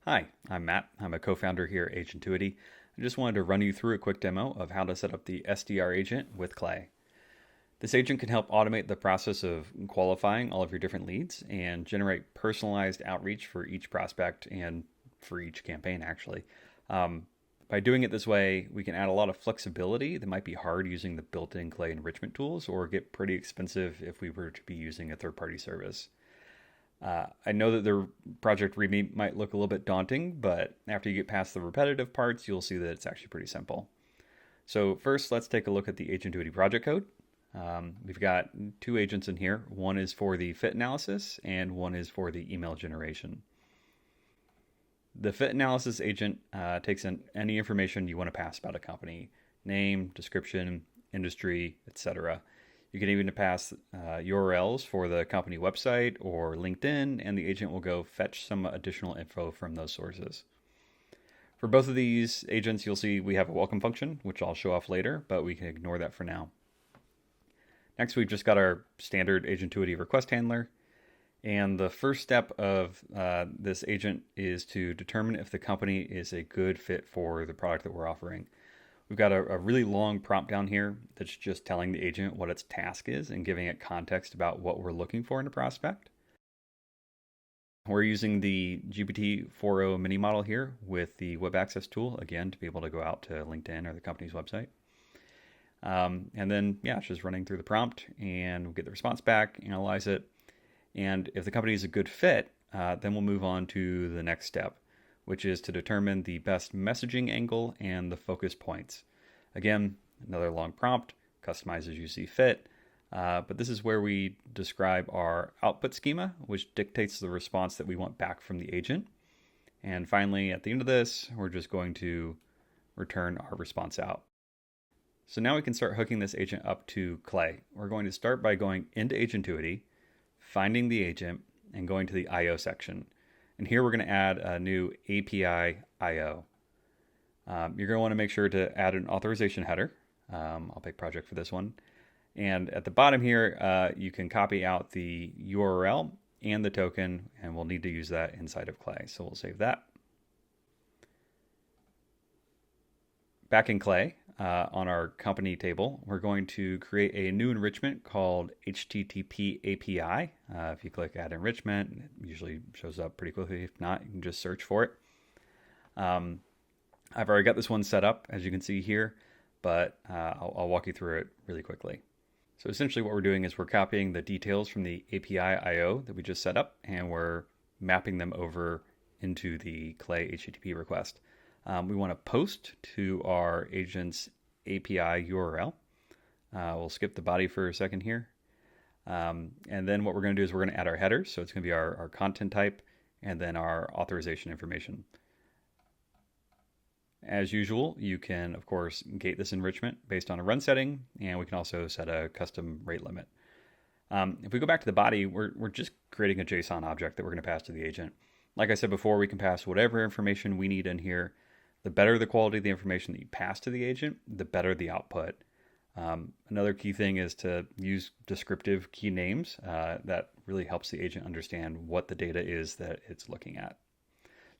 Hi, I'm Matt. I'm a co-founder here at Agentuity. I just wanted to run you through a quick demo of how to set up the SDR agent with Clay. This agent can help automate the process of qualifying all of your different leads and generate personalized outreach for each prospect and for each campaign, actually. Um, by doing it this way, we can add a lot of flexibility that might be hard using the built-in Clay enrichment tools or get pretty expensive if we were to be using a third-party service. I know that the project README might look a little bit daunting, but after you get past the repetitive parts, you'll see that it's actually pretty simple. So first, let's take a look at the Agentuity project code. We've got two agents in here. One is for the fit analysis, and one is for the email generation. The fit analysis agent takes in any information you want to pass about a company: name, description, industry, etc. You can even pass URLs for the company website or LinkedIn, and the agent will go fetch some additional info from those sources. For both of these agents, you'll see we have a welcome function, which I'll show off later, but we can ignore that for now. Next, we've just got our standard Agentuity request handler. And the first step of this agent is to determine if the company is a good fit for the product that we're offering. We've got a really long prompt down here that's just telling the agent what its task is and giving it context about what we're looking for in a prospect. We're using the GPT-4o mini model here with the web access tool, again, to be able to go out to LinkedIn or the company's website. And then, yeah, it's just running through the prompt and we'll get the response back, analyze it. And if the company is a good fit, then we'll move on to the next step, which is to determine the best messaging angle and the focus points. Again, another long prompt, customize as you see fit. But this is where we describe our output schema, which dictates the response that we want back from the agent. And finally, at the end of this, we're just going to return our response out. So now we can start hooking this agent up to Clay. We're going to start by going into Agentuity, finding the agent, and going to the I/O section. And here we're going to add a new API I/O. You're going to want to make sure to add an authorization header. I'll pick project for this one. And at the bottom here, you can copy out the URL and the token, and we'll need to use that inside of Clay. So we'll save that. Back in Clay, on our company table, we're going to create a new enrichment called HTTP API. If you click Add Enrichment, it usually shows up pretty quickly. If not, you can just search for it. I've already got this one set up, as you can see here, but I'll walk you through it really quickly. So essentially what we're doing is we're copying the details from the API I/O that we just set up, and we're mapping them over into the Clay HTTP request. We want to post to our agent's API URL. We'll skip the body for a second here. And then what we're going to do is we're going to add our headers. So it's going to be our content type and then our authorization information. As usual, you can, of course, gate this enrichment based on a run setting, and we can also set a custom rate limit. If we go back to the body, we're just creating a JSON object that we're going to pass to the agent. Like I said before, we can pass whatever information we need in here. The better the quality of the information that you pass to the agent, the better the output. Another key thing is to use descriptive key names. That really helps the agent understand what the data is that it's looking at.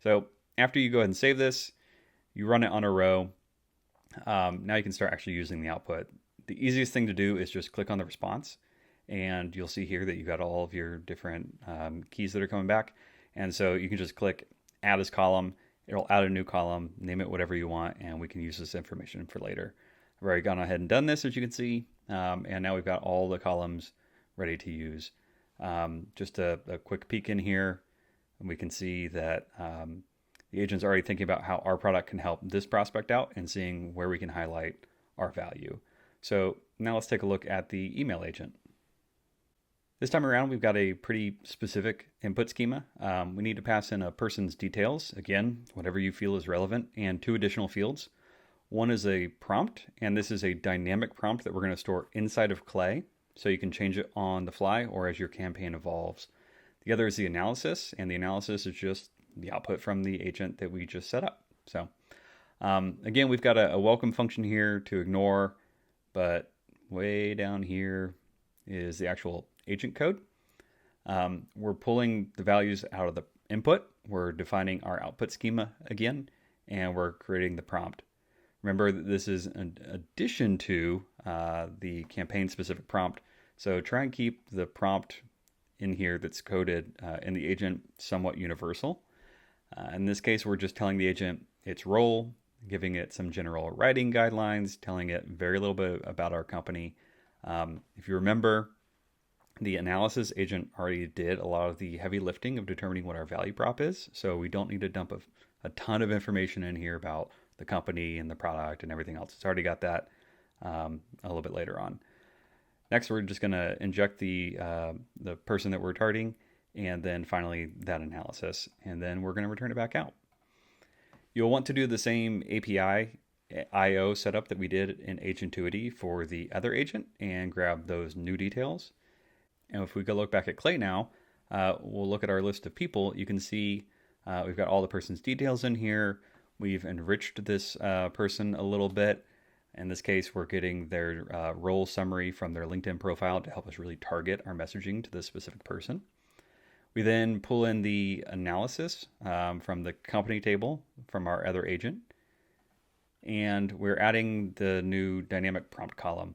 So after you go ahead and save this, you run it on a row. Now you can start actually using the output. The easiest thing to do is just click on the response, and you'll see here that you got all of your different keys that are coming back. And so you can just click Add as column. It'll add a new column, name it whatever you want, and we can use this information for later. I've already gone ahead and done this, as you can see, and now we've got all the columns ready to use. Just a quick peek in here, and we can see that the agent's already thinking about how our product can help this prospect out and seeing where we can highlight our value. So now let's take a look at the email agent. This time around, we've got a pretty specific input schema. We need to pass in a person's details, again, whatever you feel is relevant, and two additional fields. One is a prompt, and this is a dynamic prompt that we're going to store inside of Clay, so you can change it on the fly or as your campaign evolves. The other is the analysis, and the analysis is just the output from the agent that we just set up. So again, we've got a welcome function here to ignore, but way down here is the actual agent code. We're pulling the values out of the input, we're defining our output schema again, and we're creating the prompt. Remember that this is an addition to the campaign-specific prompt, so try and keep the prompt in here that's coded in the agent somewhat universal. In this case, we're just telling the agent its role, giving it some general writing guidelines, telling it very little bit about our company. If you remember, the analysis agent already did a lot of the heavy lifting of determining what our value prop is, so we don't need to dump a ton of information in here about the company and the product and everything else. It's already got that a little bit later on. Next, we're just going to inject the person that we're targeting, and then finally that analysis, and then we're going to return it back out. You'll want to do the same API IO setup that we did in Agentuity for the other agent and grab those new details. And if we go look back at Clay now, we'll look at our list of people. You can see we've got all the person's details in here. We've enriched this person a little bit. In this case, we're getting their role summary from their LinkedIn profile to help us really target our messaging to this specific person. We then pull in the analysis from the company table from our other agent. And we're adding the new dynamic prompt column.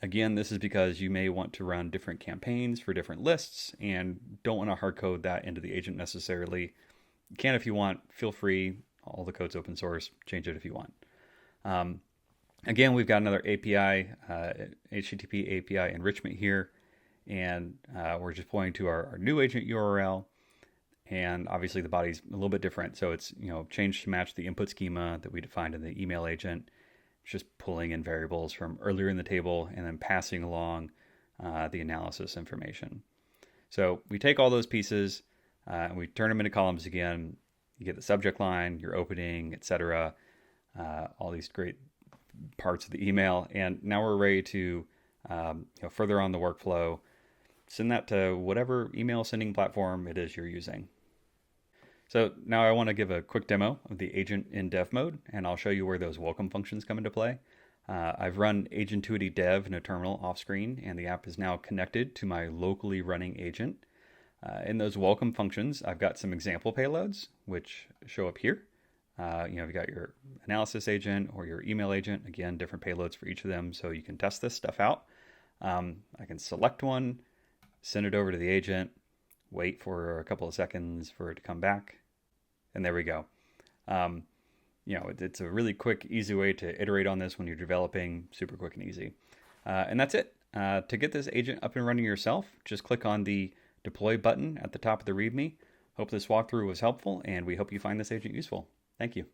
Again, this is because you may want to run different campaigns for different lists and don't want to hard code that into the agent necessarily. You can if you want, feel free. All the code's open source, change it if you want. Again, we've got another API, HTTP API enrichment here, and we're just pointing to our new agent URL. And obviously the body's a little bit different. So it's, changed to match the input schema that we defined in the email agent. It's just pulling in variables from earlier in the table and then passing along the analysis information. So we take all those pieces and we turn them into columns again. You get the subject line, your opening, etc. All these great parts of the email. And now we're ready to further on the workflow, send that to whatever email sending platform it is you're using. So now I want to give a quick demo of the agent in dev mode, and I'll show you where those welcome functions come into play. I've run Agentuity dev in a terminal off screen, and the app is now connected to my locally running agent. In those welcome functions, I've got some example payloads, which show up here. You've got your analysis agent or your email agent. Again, different payloads for each of them, so you can test this stuff out. I can select one, send it over to the agent, wait for a couple of seconds for it to come back, and there we go. It's a really quick, easy way to iterate on this when you're developing, super quick and easy. And that's it. To get this agent up and running yourself, just click on the deploy button at the top of the README. Hope this walkthrough was helpful, and we hope you find this agent useful. Thank you.